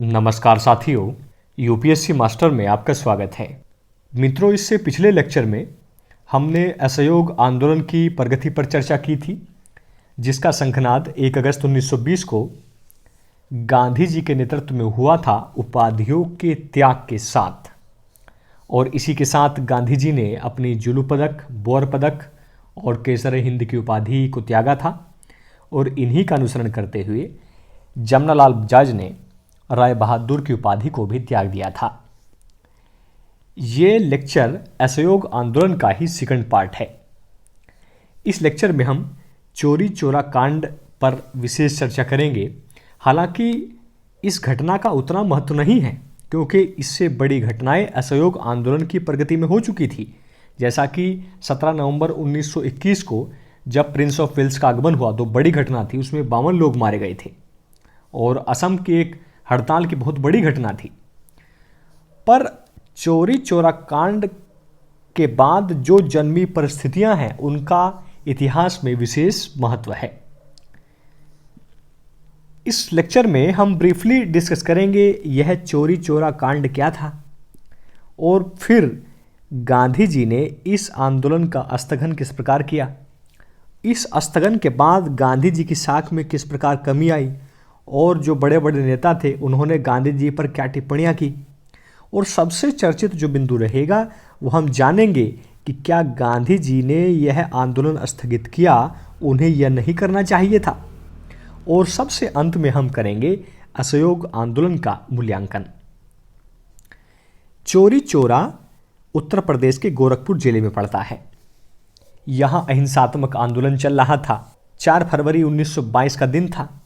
नमस्कार साथियों, UPSC master में आपका स्वागत है। मित्रों, इससे पिछले लेक्चर में हमने असहयोग आंदोलन की प्रगति पर चर्चा की थी, जिसका शंखनाद 1 अगस्त 1920 को गांधी जी के नेतृत्व में हुआ था उपाधियों के त्याग के साथ। और इसी के साथ गांधी जी ने अपनी जुलू पदक, बोर पदक और केसर हिंद की उपाधि को त्यागा था। और इन्हीं का अनुसरण करते हुए जमनालाल बजाज ने राय बहादुर की उपाधि को भी त्याग दिया था। ये लेक्चर असहयोग आंदोलन का ही सेकंड पार्ट है। इस लेक्चर में हम चोरी चोरा कांड पर विशेष चर्चा करेंगे। हालांकि इस घटना का उतना महत्व नहीं है, क्योंकि इससे बड़ी घटनाएं असहयोग आंदोलन की प्रगति में हो चुकी थी। जैसा कि 17 नवंबर 1921 को जब प्रिंस ऑफ वेल्स का आगमन हुआ तो बड़ी घटना थी, उसमें 52 लोग मारे गए थे और असम की एक हड़ताल की बहुत बड़ी घटना थी। पर चोरी चोरा कांड के बाद जो जन्मी परिस्थितियां हैं, उनका इतिहास में विशेष महत्व है। इस लेक्चर में हम ब्रीफली डिस्कस करेंगे यह चोरी चोरा कांड क्या था और फिर गांधी जी ने इस आंदोलन का स्थगन किस प्रकार किया। इस स्थगन के बाद गांधी जी की साख में किस प्रकार कमी आई और जो बड़े बड़े नेता थे उन्होंने गांधी जी पर क्या टिप्पणियां की। और सबसे चर्चित जो बिंदु रहेगा वो हम जानेंगे कि क्या गांधी जी ने यह आंदोलन स्थगित किया, उन्हें यह नहीं करना चाहिए था। और सबसे अंत में हम करेंगे असहयोग आंदोलन का मूल्यांकन। चोरी चोरा उत्तर प्रदेश के गोरखपुर जिले में पड़ता है। यहां अहिंसात्मक आंदोलन चल रहा था। 4 फरवरी 1922 का दिन था।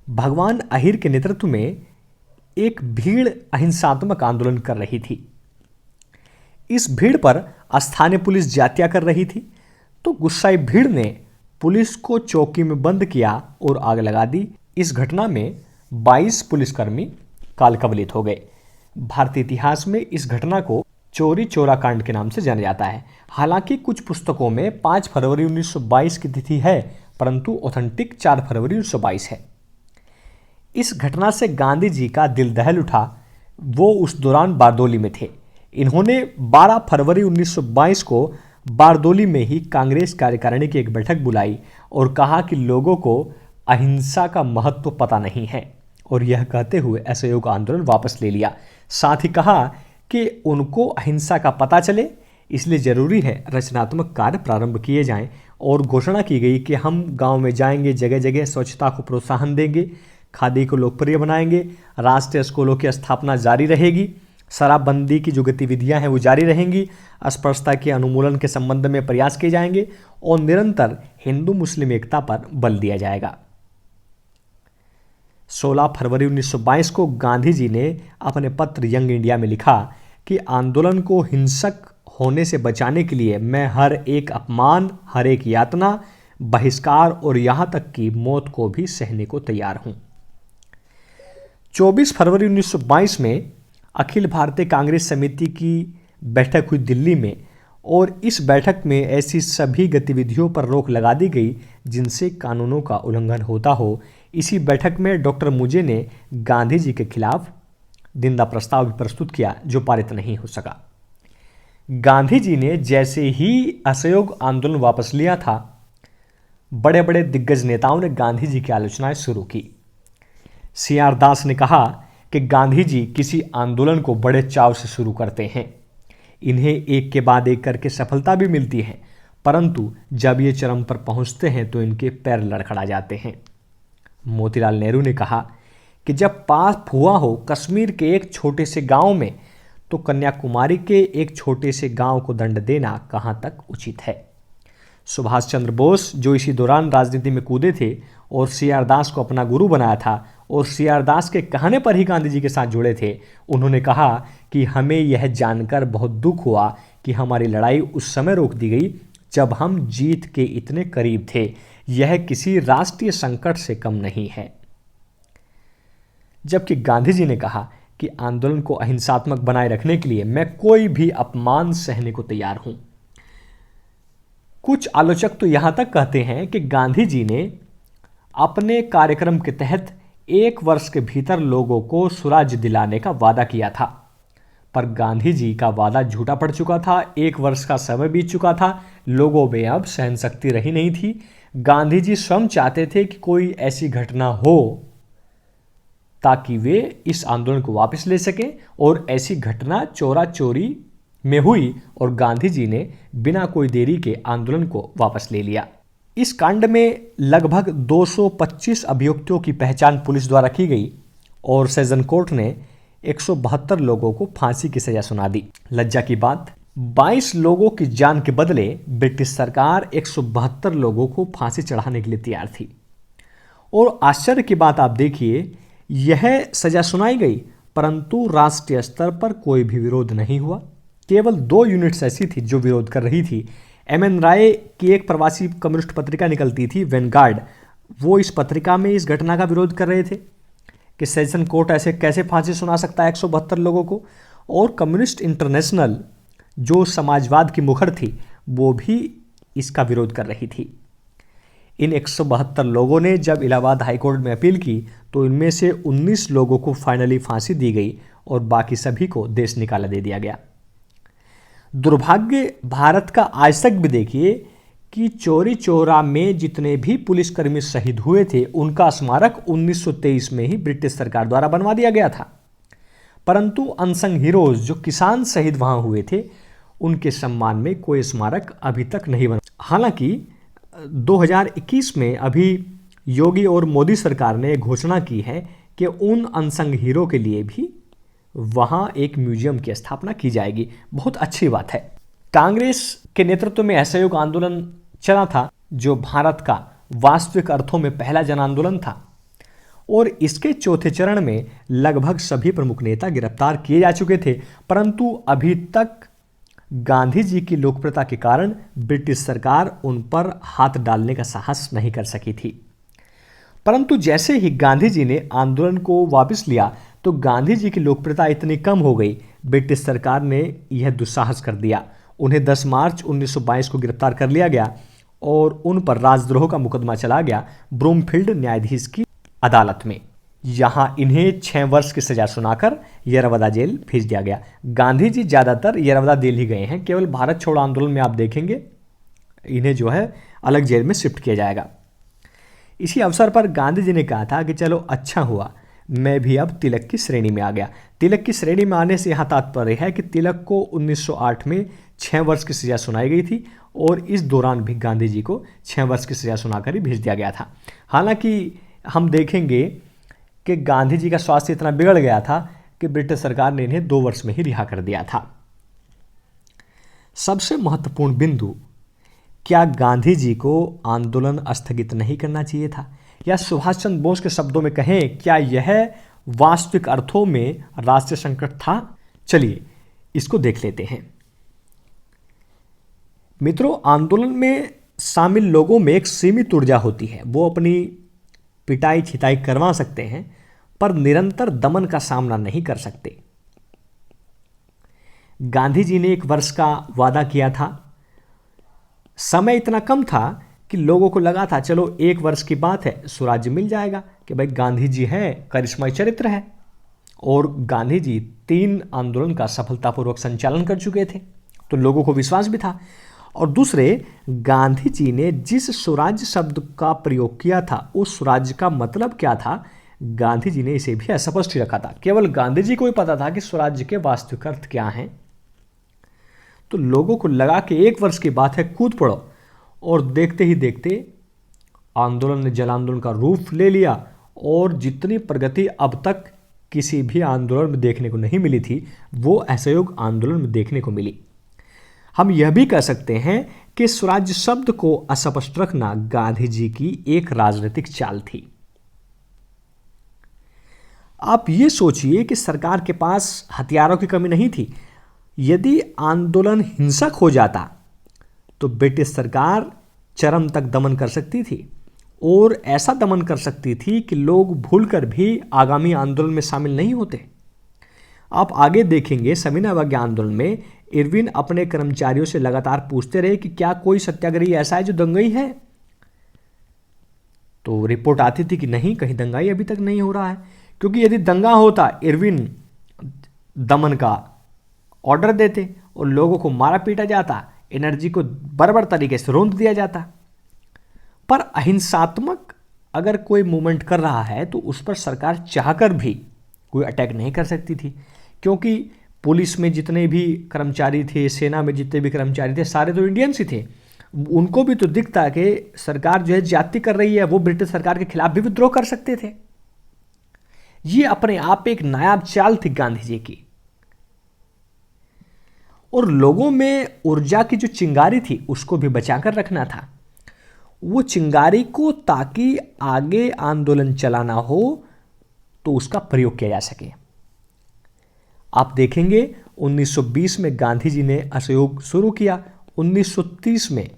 भगवान अहिर के नेतृत्व में एक भीड़ अहिंसात्मक आंदोलन कर रही थी। इस भीड़ पर स्थानीय पुलिस जातिया कर रही थी, तो गुस्साई भीड़ ने पुलिस को चौकी में बंद किया और आग लगा दी। इस घटना में 22 पुलिसकर्मी कालकवलित हो गए। भारतीय इतिहास में इस घटना को चोरी चोरा कांड के नाम से जाना जाता है। हालांकि कुछ पुस्तकों में 5 फरवरी 1922 की तिथि है, परंतु ऑथेंटिक 4 फरवरी 1922 है। इस घटना से गांधी जी का दिल दहल उठा। वो उस दौरान बारदोली में थे। इन्होंने 12 फरवरी 1922 को बारदोली में ही कांग्रेस कार्यकारिणी की एक बैठक बुलाई और कहा कि लोगों को अहिंसा का महत्व पता नहीं है, और यह कहते हुए असहयोग आंदोलन वापस ले लिया। साथ ही कहा कि उनको अहिंसा का पता चले, इसलिए जरूरी है रचनात्मक कार्य प्रारंभ किए जाएं। और घोषणा की गई कि हम गांव में जाएंगे, जगह जगह स्वच्छता को प्रोत्साहन देंगे, खादी को लोकप्रिय बनाएंगे, राष्ट्रीय स्कूलों की स्थापना जारी रहेगी, शराबबंदी की जो गतिविधियां हैं वो जारी रहेंगी, अस्पृश्यता के उन्मूलन के संबंध में प्रयास किए जाएंगे और निरंतर हिंदू मुस्लिम एकता पर बल दिया जाएगा। 16 फरवरी 1922 को गांधी जी ने अपने पत्र यंग इंडिया में लिखा कि आंदोलन को हिंसक होने से बचाने के लिए मैं हर एक अपमान, हर एक यातना, बहिष्कार और यहां तक कि मौत को भी सहने को तैयार हूं। 24 फरवरी 1922 में अखिल भारतीय कांग्रेस समिति की बैठक हुई दिल्ली में, और इस बैठक में ऐसी सभी गतिविधियों पर रोक लगा दी गई जिनसे कानूनों का उल्लंघन होता हो। इसी बैठक में डॉक्टर मुजे ने गांधी जी के खिलाफ निंदा प्रस्ताव भी प्रस्तुत किया, जो पारित नहीं हो सका। गांधी जी ने जैसे ही असहयोग आंदोलन वापस लिया था, बड़े बड़े दिग्गज नेताओं ने गांधी जी की आलोचनाएं शुरू की। CR दास ने कहा कि गांधी जी किसी आंदोलन को बड़े चाव से शुरू करते हैं, इन्हें एक के बाद एक करके सफलता भी मिलती है, परंतु जब ये चरम पर पहुंचते हैं तो इनके पैर लड़खड़ा जाते हैं। मोतीलाल नेहरू ने कहा कि जब पाप हुआ हो कश्मीर के एक छोटे से गांव में, तो कन्याकुमारी के एक छोटे से गांव को दंड देना कहां तक उचित है। सुभाष चंद्र बोस, जो इसी दौरान राजनीति में कूदे थे और CR दास को अपना गुरु बनाया था और CR दास के कहने पर ही गांधी जी के साथ जुड़े थे, उन्होंने कहा कि हमें यह जानकर बहुत दुख हुआ कि हमारी लड़ाई उस समय रोक दी गई जब हम जीत के इतने करीब थे। यह किसी राष्ट्रीय संकट से कम नहीं है। जबकि गांधी जी ने कहा कि आंदोलन को अहिंसात्मक बनाए रखने के लिए मैं कोई भी अपमान सहने को तैयार हूं। कुछ आलोचक तो यहां तक कहते हैं कि गांधी जी ने अपने कार्यक्रम के तहत 1 वर्ष के भीतर लोगों को स्वराज्य दिलाने का वादा किया था, पर गांधी जी का वादा झूठा पड़ चुका था। 1 वर्ष का समय बीत चुका था, लोगों में अब सहन शक्ति रही नहीं थी। गांधी जी स्वयं चाहते थे कि कोई ऐसी घटना हो ताकि वे इस आंदोलन को वापस ले सकें, और ऐसी घटना चोरा चोरी में हुई और गांधी जी ने बिना कोई देरी के आंदोलन को वापस ले लिया। इस कांड में लगभग 225 अभियुक्तों की पहचान पुलिस द्वारा की गई और सेशन कोर्ट ने 172 लोगों को फांसी की सजा सुना दी। लज्जा की बात, 22 लोगों की जान के बदले ब्रिटिश सरकार 172 लोगों को फांसी चढ़ाने के लिए तैयार थी। और आश्चर्य की बात आप देखिए, यह सजा सुनाई गई परंतु राष्ट्रीय स्तर पर कोई भी विरोध नहीं हुआ। केवल 2 यूनिट्स ऐसी थी जो विरोध कर रही थी। एम.एन. राय की एक प्रवासी कम्युनिस्ट पत्रिका निकलती थी, वैनगार्ड, वो इस पत्रिका में इस घटना का विरोध कर रहे थे कि सेशन कोर्ट ऐसे कैसे फांसी सुना सकता है 172 लोगों को। और कम्युनिस्ट इंटरनेशनल, जो समाजवाद की मुखर थी, वो भी इसका विरोध कर रही थी। इन 172 लोगों ने जब इलाहाबाद हाईकोर्ट में अपील की तो इनमें से 19 लोगों को फाइनली फांसी दी गई और बाकी सभी को देश निकाला दे दिया गया। दुर्भाग्य भारत का आज तक भी देखिए कि चोरी चौरा में जितने भी पुलिसकर्मी शहीद हुए थे उनका स्मारक 1923 में ही ब्रिटिश सरकार द्वारा बनवा दिया गया था, परंतु अनसंग हीरोज जो किसान शहीद वहां हुए थे उनके सम्मान में कोई स्मारक अभी तक नहीं बना। हालांकि 2021 में अभी योगी और मोदी सरकार ने घोषणा की है कि उन अनसंग हीरो के लिए भी वहां एक म्यूजियम की स्थापना की जाएगी। बहुत अच्छी बात है। कांग्रेस के नेतृत्व में असहयोग आंदोलन चला था जो भारत का वास्तविक अर्थों में पहला जन आंदोलन था, और इसके चौथे चरण में लगभग सभी प्रमुख नेता गिरफ्तार किए जा चुके थे, परंतु अभी तक गांधी जी की लोकप्रियता के कारण ब्रिटिश सरकार उन पर हाथ डालने का साहस नहीं कर सकी थी। परंतु जैसे ही गांधी जी ने आंदोलन को वापस लिया तो गांधी जी की लोकप्रियता इतनी कम हो गई, ब्रिटिश सरकार ने यह दुस्साहस कर दिया। उन्हें 10 मार्च 1922 को गिरफ्तार कर लिया गया और उन पर राजद्रोह का मुकदमा चला गया ब्रूमफील्ड न्यायाधीश की अदालत में। यहां इन्हें 6 वर्ष की सजा सुनाकर येरवदा जेल भेज दिया गया। गांधी जी ज्यादातर येरवदा जेल ही गए हैं, केवल भारत छोड़ो आंदोलन में आप देखेंगे इन्हें जो है अलग जेल में शिफ्ट किया जाएगा। इसी अवसर पर गांधी जी ने कहा था कि चलो अच्छा हुआ मैं भी अब तिलक की श्रेणी में आ गया। तिलक की श्रेणी में आने से यहाँ तात्पर्य है कि तिलक को 1908 में 6 वर्ष की सजा सुनाई गई थी और इस दौरान भी गांधी जी को 6 वर्ष की सजा सुनाकर ही भेज दिया गया था। हालांकि हम देखेंगे कि गांधी जी का स्वास्थ्य इतना बिगड़ गया था कि ब्रिटिश सरकार ने इन्हें 2 वर्ष में ही रिहा कर दिया था। सबसे महत्वपूर्ण बिंदु, क्या गांधी जी को आंदोलन स्थगित नहीं करना चाहिए था, या सुभाष चंद्र बोस के शब्दों में कहें क्या यह वास्तविक अर्थों में राष्ट्रीय संकट था? चलिए इसको देख लेते हैं। मित्रों, आंदोलन में शामिल लोगों में एक सीमित ऊर्जा होती है, वो अपनी पिटाई छिताई करवा सकते हैं पर निरंतर दमन का सामना नहीं कर सकते। गांधी जी ने 1 वर्ष का वादा किया था, समय इतना कम था कि लोगों को लगा था चलो 1 वर्ष की बात है स्वराज्य मिल जाएगा, कि भाई गांधी जी हैं, करिश्माई चरित्र है, और गांधी जी 3 आंदोलन का सफलतापूर्वक संचालन कर चुके थे तो लोगों को विश्वास भी था। और दूसरे, गांधी जी ने जिस स्वराज्य शब्द का प्रयोग किया था उस स्वराज्य का मतलब क्या था, गांधी जी ने इसे भी अस्पष्ट ही रखा था। केवल गांधी जी को ही पता था कि स्वराज्य के वास्तविक अर्थ क्या हैं। तो लोगों को लगा कि 1 वर्ष की बात है, कूद पड़ो, और देखते ही देखते आंदोलन ने जन आंदोलन का रूप ले लिया और जितनी प्रगति अब तक किसी भी आंदोलन में देखने को नहीं मिली थी वो असहयोग आंदोलन में देखने को मिली। हम यह भी कह सकते हैं कि स्वराज्य शब्द को अस्पष्ट रखना गांधी जी की एक राजनीतिक चाल थी। आप ये सोचिए कि सरकार के पास हथियारों की कमी नहीं थी। यदि आंदोलन हिंसक हो जाता तो ब्रिटिश सरकार चरम तक दमन कर सकती थी, और ऐसा दमन कर सकती थी कि लोग भूलकर भी आगामी आंदोलन में शामिल नहीं होते। आप आगे देखेंगे सविनय अवज्ञा आंदोलन में इरविन अपने कर्मचारियों से लगातार पूछते रहे कि क्या कोई सत्याग्रही ऐसा है जो दंगई है। तो रिपोर्ट आती थी कि नहीं, कहीं दंगाई अभी तक नहीं हो रहा है, क्योंकि यदि दंगा होता इरविन दमन का ऑर्डर देते और लोगों को मारा पीटा जाता, एनर्जी को बर्बर तरीके से रौंद दिया जाता। पर अहिंसात्मक अगर कोई मूवमेंट कर रहा है तो उस पर सरकार चाहकर भी कोई अटैक नहीं कर सकती थी, क्योंकि पुलिस में जितने भी कर्मचारी थे, सेना में जितने भी कर्मचारी थे, सारे तो इंडियंस ही थे। उनको भी तो दिखता कि सरकार जो है ज्यादती कर रही है, वो ब्रिटिश सरकार के खिलाफ भी विद्रोह कर सकते थे। ये अपने आप एक नायाब चाल थी गांधी जी की। और लोगों में ऊर्जा की जो चिंगारी थी उसको भी बचाकर रखना था, वो चिंगारी को, ताकि आगे आंदोलन चलाना हो तो उसका प्रयोग किया जा सके। आप देखेंगे 1920 में गांधी जी ने असहयोग शुरू किया, 1930 में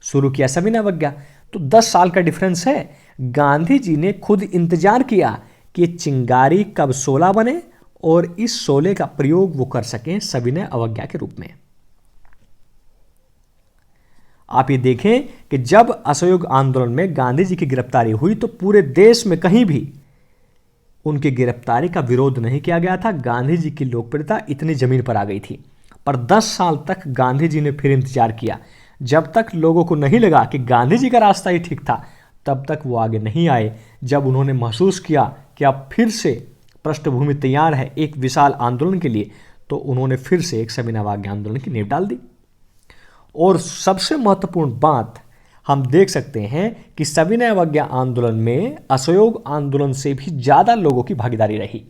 शुरू किया सविनय अवज्ञा, तो 10 साल का डिफरेंस है। गांधी जी ने खुद इंतजार किया कि चिंगारी कब शोला बने और इस शोले का प्रयोग वो कर सकें सविनय अवज्ञा के रूप में। आप ये देखें कि जब असहयोग आंदोलन में गांधी जी की गिरफ्तारी हुई तो पूरे देश में कहीं भी उनकी गिरफ्तारी का विरोध नहीं किया गया था। गांधी जी की लोकप्रियता इतनी जमीन पर आ गई थी। पर 10 साल तक गांधी जी ने फिर इंतजार किया, जब तक लोगों को नहीं लगा कि गांधी जी का रास्ता ही ठीक था, तब तक वो आगे नहीं आए। जब उन्होंने महसूस किया कि अब फिर से पृष्ठभूमि तैयार है एक विशाल आंदोलन के लिए, तो उन्होंने फिर से एक सविनय अवज्ञा आंदोलन की नींव डाल दी। और सबसे महत्वपूर्ण बात हम देख सकते हैं कि सविनय अवज्ञा आंदोलन में असहयोग आंदोलन से भी ज़्यादा लोगों की भागीदारी रही।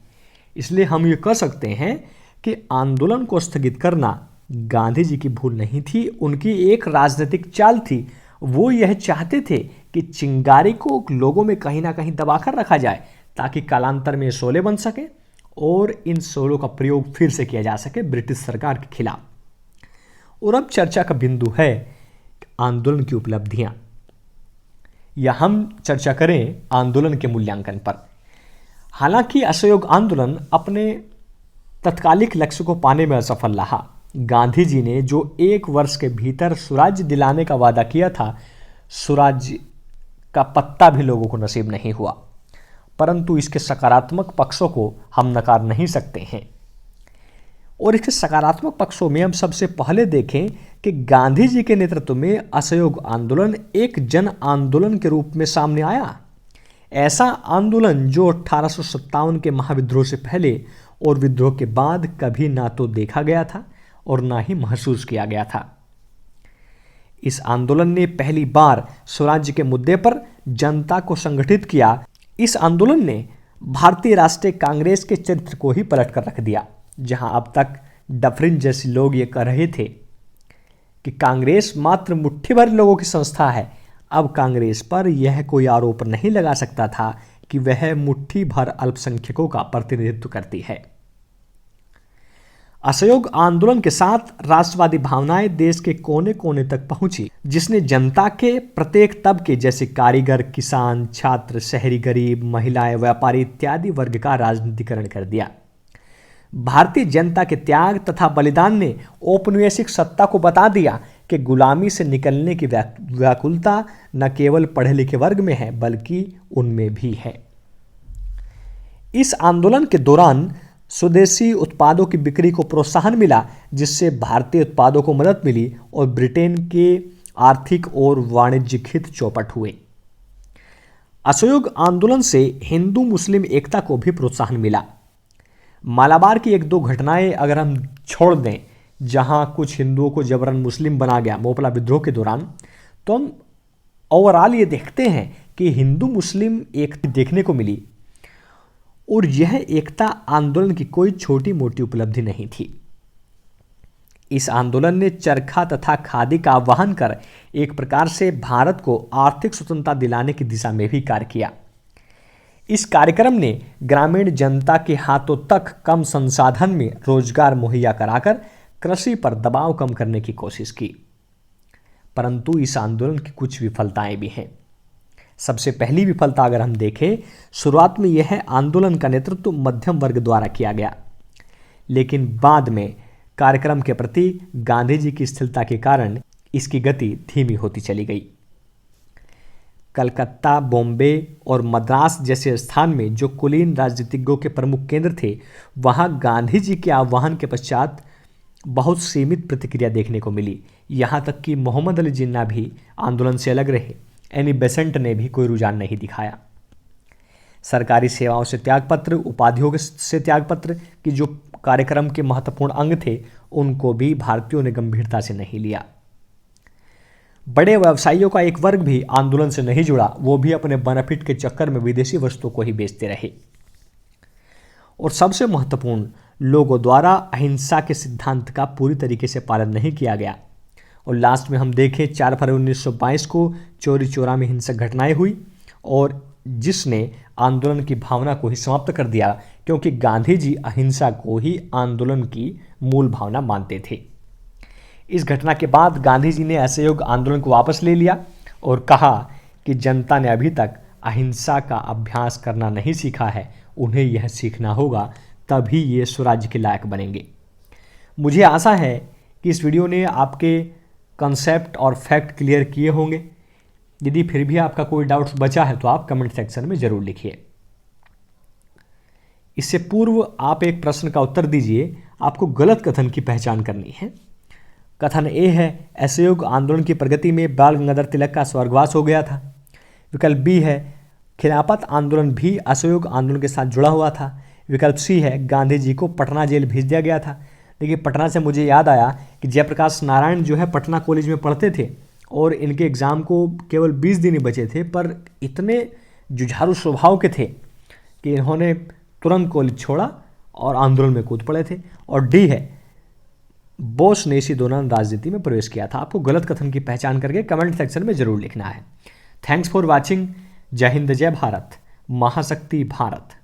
इसलिए हम ये कह सकते हैं कि आंदोलन को स्थगित करना गांधी जी की भूल नहीं थी, उनकी एक राजनीतिक चाल थी। वो यह चाहते थे कि चिंगारी को लोगों में कहीं ना कहीं दबाकर रखा जाए, ताकि कालांतर में शोले बन सके और इन शोलों का प्रयोग फिर से किया जा सके ब्रिटिश सरकार के खिलाफ। और अब चर्चा का बिंदु है आंदोलन की उपलब्धियां, या हम चर्चा करें आंदोलन के मूल्यांकन पर। हालांकि असहयोग आंदोलन अपने तत्कालिक लक्ष्य को पाने में असफल रहा। गांधी जी ने जो 1 वर्ष के भीतर स्वराज्य दिलाने का वादा किया था, स्वराज्य का पत्ता भी लोगों को नसीब नहीं हुआ। परंतु इसके सकारात्मक पक्षों को हम नकार नहीं सकते हैं। और इसके सकारात्मक पक्षों में हम सबसे पहले देखें कि गांधी जी के नेतृत्व में असहयोग आंदोलन एक जन आंदोलन के रूप में सामने आया। ऐसा आंदोलन जो 1857 के महाविद्रोह से पहले और विद्रोह के बाद कभी ना तो देखा गया था और ना ही महसूस किया गया था। इस आंदोलन ने पहली बार स्वराज्य के मुद्दे पर जनता को संगठित किया। इस आंदोलन ने भारतीय राष्ट्रीय कांग्रेस के चरित्र को ही पलट कर रख दिया। जहां अब तक डफरिन जैसे लोग ये कह रहे थे कि कांग्रेस मात्र मुट्ठी भर लोगों की संस्था है, अब कांग्रेस पर यह कोई आरोप नहीं लगा सकता था कि वह मुट्ठी भर अल्पसंख्यकों का प्रतिनिधित्व करती है। असहयोग आंदोलन के साथ राष्ट्रवादी भावनाएं देश के कोने कोने तक पहुंची, जिसने जनता के प्रत्येक तबके जैसे कारीगर, किसान, छात्र, शहरी गरीब, महिलाएं, व्यापारी इत्यादि वर्ग का राजनीतिकरण कर दिया। भारतीय जनता के त्याग तथा बलिदान ने औपनिवेशिक सत्ता को बता दिया कि गुलामी से निकलने की व्याकुलता न केवल पढ़े लिखे वर्ग में है बल्कि उनमें भी है। इस आंदोलन के दौरान स्वदेशी उत्पादों की बिक्री को प्रोत्साहन मिला, जिससे भारतीय उत्पादों को मदद मिली और ब्रिटेन के आर्थिक और वाणिज्यिक हित चौपट हुए। असहयोग आंदोलन से हिंदू मुस्लिम एकता को भी प्रोत्साहन मिला। मालाबार की 1-2 घटनाएं अगर हम छोड़ दें, जहां कुछ हिंदुओं को जबरन मुस्लिम बना गया मोपला विद्रोह के दौरान, तो हम ओवरऑल ये देखते हैं कि हिंदू मुस्लिम एकता देखने को मिली। और यह एकता आंदोलन की कोई छोटी मोटी उपलब्धि नहीं थी। इस आंदोलन ने चरखा तथा खादी का आह्वान कर एक प्रकार से भारत को आर्थिक स्वतंत्रता दिलाने की दिशा में भी कार्य किया। इस कार्यक्रम ने ग्रामीण जनता के हाथों तक कम संसाधन में रोजगार मुहैया कराकर कृषि पर दबाव कम करने की कोशिश की। परंतु इस आंदोलन की कुछ विफलताएं भी हैं। सबसे पहली विफलता अगर हम देखें, शुरुआत में यह आंदोलन का नेतृत्व मध्यम वर्ग द्वारा किया गया, लेकिन बाद में कार्यक्रम के प्रति गांधी जी की स्थिरता के कारण इसकी गति धीमी होती चली गई। कलकत्ता, बॉम्बे और मद्रास जैसे स्थान में जो कुलीन राजनीतिज्ञों के प्रमुख केंद्र थे, वहां गांधी जी के आह्वान के पश्चात बहुत सीमित प्रतिक्रिया देखने को मिली। यहाँ तक कि मोहम्मद अली जिन्ना भी आंदोलन से अलग रहे। एनी बेसेंट ने भी कोई रुझान नहीं दिखाया। सरकारी सेवाओं से त्यागपत्र, उपाधियों से त्यागपत्र की जो कार्यक्रम के महत्वपूर्ण अंग थे, उनको भी भारतीयों ने गंभीरता से नहीं लिया। बड़े व्यवसायियों का एक वर्ग भी आंदोलन से नहीं जुड़ा, वो भी अपने बेनिफिट के चक्कर में विदेशी वस्तुओं को ही बेचते रहे। और सबसे महत्वपूर्ण, लोगों द्वारा अहिंसा के सिद्धांत का पूरी तरीके से पालन नहीं किया गया। और लास्ट में हम देखें 4 फरवरी 1922 को चौरी चौरा में हिंसक घटनाएं हुई और जिसने आंदोलन की भावना को ही समाप्त कर दिया, क्योंकि गांधी जी अहिंसा को ही आंदोलन की मूल भावना मानते थे। इस घटना के बाद गांधी जी ने असहयोग आंदोलन को वापस ले लिया और कहा कि जनता ने अभी तक अहिंसा का अभ्यास करना नहीं सीखा है, उन्हें यह सीखना होगा, तभी ये स्वराज्य के लायक बनेंगे। मुझे आशा है कि इस वीडियो ने आपके कंसेप्ट और फैक्ट क्लियर किए होंगे। यदि फिर भी आपका कोई डाउट्स बचा है तो आप कमेंट सेक्शन में ज़रूर लिखिए। इससे पूर्व आप एक प्रश्न का उत्तर दीजिए। आपको गलत कथन की पहचान करनी है। कथन ए है, असहयोग आंदोलन की प्रगति में बाल गंगाधर तिलक का स्वर्गवास हो गया था। विकल्प बी है, खिलाफत आंदोलन भी असहयोग आंदोलन के साथ जुड़ा हुआ था। विकल्प सी है, गांधी जी को पटना जेल भेज दिया गया था। देखिए, पटना से मुझे याद आया कि जयप्रकाश नारायण जो है पटना कॉलेज में पढ़ते थे और इनके एग्ज़ाम को केवल 20 दिन ही बचे थे, पर इतने जुझारू स्वभाव के थे कि इन्होंने तुरंत कॉलेज छोड़ा और आंदोलन में कूद पड़े थे। और डी है, बोस ने इसी दौरान राजनीति में प्रवेश किया था। आपको गलत कथन की पहचान करके कमेंट सेक्शन में ज़रूर लिखना है। Thanks for watching. जय हिंद, जय भारत, महाशक्ति भारत।